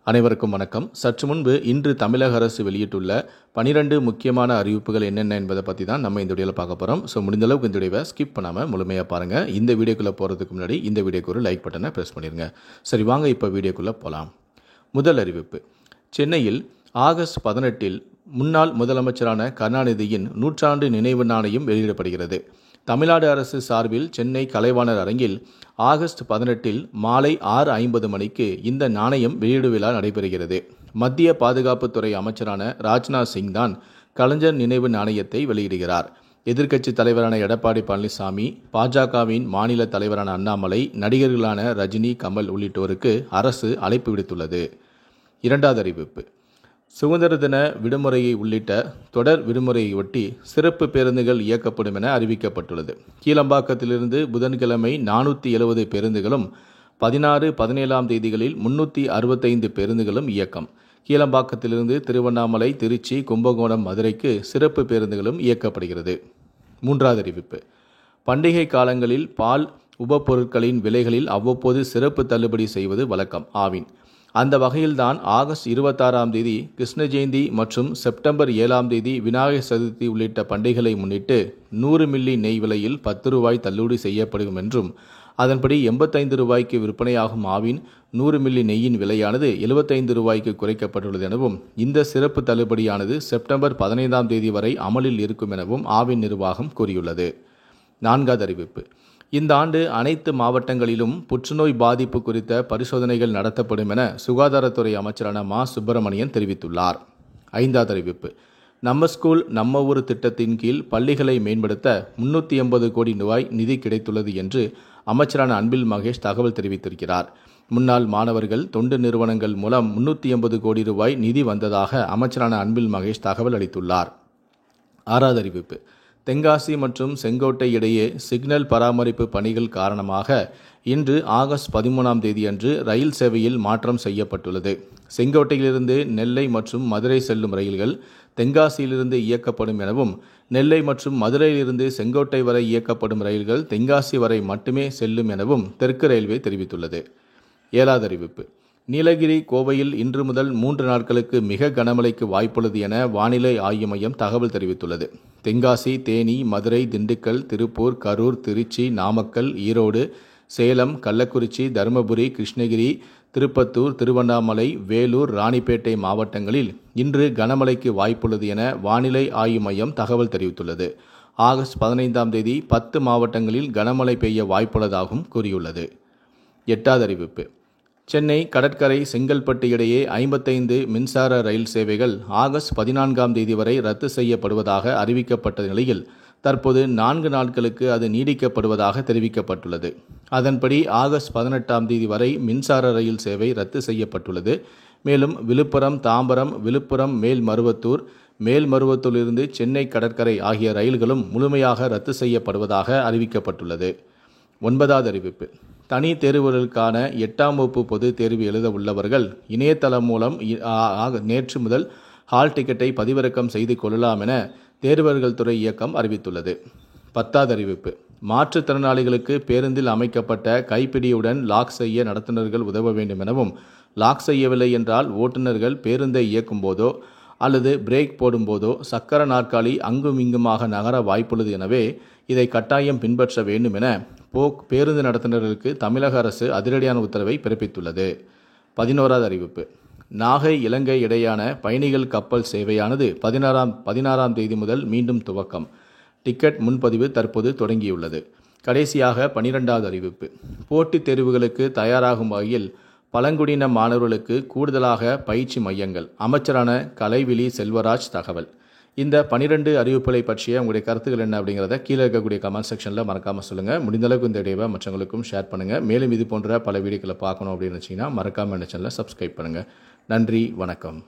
அனைவருக்கும் வணக்கம். சற்று முன்பு இன்று தமிழக அரசு வெளியிட்டுள்ள 12 முக்கியமான அறிவிப்புகள் என்னென்ன என்பதை பற்றி தான் நம்ம இந்த வீடியோவில் பார்க்க போகிறோம். ஸோ முடிந்த அளவுக்கு இந்த வீடியோவை ஸ்கிப் பண்ணாமல் முழுமையாக பாருங்கள். இந்த வீடியோக்குள்ளே போகிறதுக்கு முன்னாடி இந்த வீடியோக்கு ஒரு லைக் பட்டனை ப்ரெஸ் பண்ணிடுங்க. சரி, வாங்க இப்போ வீடியோக்குள்ளே போகலாம். முதல் அறிவிப்பு: சென்னையில் ஆகஸ்ட் 18 முன்னாள் முதலமைச்சரான கருணாநிதியின் 100ஆண்டு நினைவு நாணயம் வெளியிடப்படுகிறது. தமிழ்நாடு அரசு சார்பில் சென்னை கலைவாணர் அரங்கில் ஆகஸ்ட் 18 மாலை 6:50 மணிக்கு இந்த நாணயம் வெளியீடு விழா நடைபெறுகிறது. மத்திய பாதுகாப்புத்துறை அமைச்சரான ராஜ்நாத் சிங் தான் கலைஞர் நினைவு நாணயத்தை வெளியிடுகிறார். எதிர்க்கட்சி தலைவரான எடப்பாடி பழனிசாமி, பாஜகவின் மாநில தலைவரான அண்ணாமலை, நடிகர்களான ரஜினி, கமல் உள்ளிட்டோருக்கு அரசு அழைப்பு விடுத்துள்ளது. இரண்டாவது அறிவிப்பு: சுதந்திர தின விடுமுறையை உள்ளிட்ட தொடர் விடுமுறையொட்டி சிறப்பு பேருந்துகள் இயக்கப்படும் என அறிவிக்கப்பட்டுள்ளது. கீழம்பாக்கத்திலிருந்து புதன்கிழமை 470 பேருந்துகளும் 16, 17ஆம் தேதிகளில் 365 பேருந்துகளும் இயக்கம். கீழம்பாக்கத்திலிருந்து திருவண்ணாமலை, திருச்சி, கும்பகோணம், மதுரைக்கு சிறப்பு பேருந்துகளும் இயக்கப்படுகிறது. மூன்றாவது அறிவிப்பு: பண்டிகை காலங்களில் பால் உபப்பொருட்களின் விலைகளில் அவ்வப்போது சிறப்பு தள்ளுபடி செய்வது வழக்கம். ஆவின் அந்த வகையில்தான் ஆகஸ்ட் 26ஆம் தேதி கிருஷ்ண ஜெயந்தி மற்றும் செப்டம்பர் 7ஆம் தேதி விநாயகர் சதுர்த்தி உள்ளிட்ட பண்டிகைகளை முன்னிட்டு 100 மில்லி நெய் விலையில் 10 ரூபாய் தள்ளுபடி செய்யப்படும் என்றும், அதன்படி 85 ரூபாய்க்கு விற்பனையாகும் ஆவின் 100 மில்லி நெய்யின் விலையானது 75 ரூபாய்க்கு குறைக்கப்பட்டுள்ளது எனவும், இந்த சிறப்பு தள்ளுபடியானது செப்டம்பர் 15ஆம் தேதி வரை அமலில் இருக்கும் எனவும் ஆவின் நிர்வாகம் கூறியுள்ளது. நான்காவது அறிவிப்பு: இந்த ஆண்டு அனைத்து மாவட்டங்களிலும் புற்றுநோய் பாதிப்பு குறித்த பரிசோதனைகள் நடத்தப்படும் என சுகாதாரத்துறை அமைச்சரான மா. சுப்பிரமணியன் தெரிவித்துள்ளார். ஐந்தாவது அறிவிப்பு: நம்ம ஸ்கூல் நம்ம ஊர் திட்டத்தின் கீழ் பள்ளிகளை மேம்படுத்த 380 கோடி ரூபாய் நிதி கிடைத்துள்ளது என்று அமைச்சரான அன்பில் மகேஷ் தகவல் தெரிவித்திருக்கிறார். முன்னாள் மாணவர்கள் தொண்டு நிறுவனங்கள் மூலம் 380 கோடி ரூபாய் நிதி வந்ததாக அமைச்சரான அன்பில் மகேஷ் தகவல் அளித்துள்ளார். ஆறாவது அறிவிப்பு: தென்காசி மற்றும் செங்கோட்டை இடையே சிக்னல் பராமரிப்பு பணிகள் காரணமாக இன்று ஆகஸ்ட் 13ஆம் தேதி அன்று ரயில் சேவையில் மாற்றம் செய்யப்பட்டுள்ளது. செங்கோட்டையிலிருந்து நெல்லை மற்றும் மதுரை செல்லும் ரயில்கள் தென்காசியிலிருந்து இயக்கப்படும் எனவும், நெல்லை மற்றும் மதுரையிலிருந்து செங்கோட்டை வரை இயக்கப்படும் ரயில்கள் தென்காசி வரை மட்டுமே செல்லும் எனவும் தெற்கு ரயில்வே தெரிவித்துள்ளது. ஏழாவது அறிவிப்பு: நீலகிரி, கோவையில் இன்று முதல் 3 நாட்களுக்கு மிக கனமழைக்கு வாய்ப்புள்ளது என வானிலை ஆய்வு மையம் தகவல் தெரிவித்துள்ளது. தென்காசி, தேனி, மதுரை, திண்டுக்கல், திருப்பூர், கரூர், திருச்சி, நாமக்கல், ஈரோடு, சேலம், கள்ளக்குறிச்சி, தருமபுரி, கிருஷ்ணகிரி, திருப்பத்தூர், திருவண்ணாமலை, வேலூர், ராணிப்பேட்டை மாவட்டங்களில் இன்று கனமழைக்கு வாய்ப்புள்ளது என வானிலை ஆய்வு மையம் தகவல் தெரிவித்துள்ளது. ஆகஸ்ட் 15ஆம் தேதி 10 மாவட்டங்களில் கனமழை பெய்ய வாய்ப்புள்ளதாகவும் கூறியுள்ளது. எட்டாவது அறிவிப்பு: சென்னை கடற்கரை செங்கல்பட்டு இடையே 55 மின்சார ரயில் சேவைகள் ஆகஸ்ட் 14ஆம் தேதி வரை ரத்து செய்யப்படுவதாக அறிவிக்கப்பட்ட நிலையில் தற்போது 4 நாட்களுக்கு அது நீடிக்கப்படுவதாக தெரிவிக்கப்பட்டுள்ளது. அதன்படி ஆகஸ்ட் 18ஆம் தேதி வரை மின்சார ரயில் சேவை ரத்து செய்யப்பட்டுள்ளது. மேலும் விழுப்புரம், தாம்பரம், விழுப்புரம், மேல்மருவத்தூர், மேல்மருவத்தூரிலிருந்து சென்னை கடற்கரை ஆகிய ரயில்களும் முழுமையாக ரத்து செய்யப்படுவதாக அறிவிக்கப்பட்டுள்ளது. ஒன்பதாவது அறிவிப்பு: தனி தேர்வுகளுக்கான 8ஆம் வகுப்பு பொதுத் தேர்வு எழுத உள்ளவர்கள் இணையதளம் மூலம் நேற்று முதல் ஹால் டிக்கெட்டை பதிவிறக்கம் செய்து கொள்ளலாம் என தேர்வர்கள் துறை இயக்கம் அறிவித்துள்ளது. 10வது அறிவிப்பு: மாற்றுத்திறனாளிகளுக்கு பேருந்தில் அமைக்கப்பட்ட கைப்பிடியுடன் லாக் செய்ய நடத்துனர்கள் உதவ வேண்டும் எனவும், லாக் செய்யவில்லை என்றால் ஓட்டுநர்கள் பேருந்தை இயக்கும் போதோ அல்லது பிரேக் போடும்போதோ சக்கர நாற்காலி அங்கும் இங்குமாக நகர வாய்ப்புள்ளது. எனவே இதை கட்டாயம் பின்பற்ற வேண்டும் என பேருந்து நடத்துனர்களுக்கு தமிழக அரசு அதிரடியான உத்தரவை பிறப்பித்துள்ளது. 11வது அறிவிப்பு: நாகை, இலங்கை இடையான பயணிகள் கப்பல் சேவையானது 16ஆம் தேதி முதல் மீண்டும் துவக்கம். டிக்கெட் முன்பதிவு தற்போது தொடங்கியுள்ளது. கடைசியாக 12வது அறிவிப்பு: போட்டித் தேர்வுகளுக்கு தயாராகும் வகையில் பழங்குடியின மாணவர்களுக்கு கூடுதலாக பயிற்சி மையங்கள். அமைச்சரான கலைவிழி செல்வராஜ் தகவல். இந்த 12 அறிவிப்புகளை பற்றிய உங்களுடைய கருத்துக்கள் என்ன அப்படிங்கிறத கீழே இருக்கக்கூடிய கமெண்ட் செக்ஷனில் மறக்காமல் சொல்லுங்கள். முடிந்தளவுக்கு இந்த வீடியோவை மற்றவங்களுக்கும் ஷேர் பண்ணுங்கள். மேலும் இது போன்ற பல வீடியோக்களை பார்க்கணும் அப்படின்னு நினச்சிங்கன்னா மறக்காமல் இந்த சேனலை சப்ஸ்கிரைப் பண்ணுங்கள். நன்றி, வணக்கம்.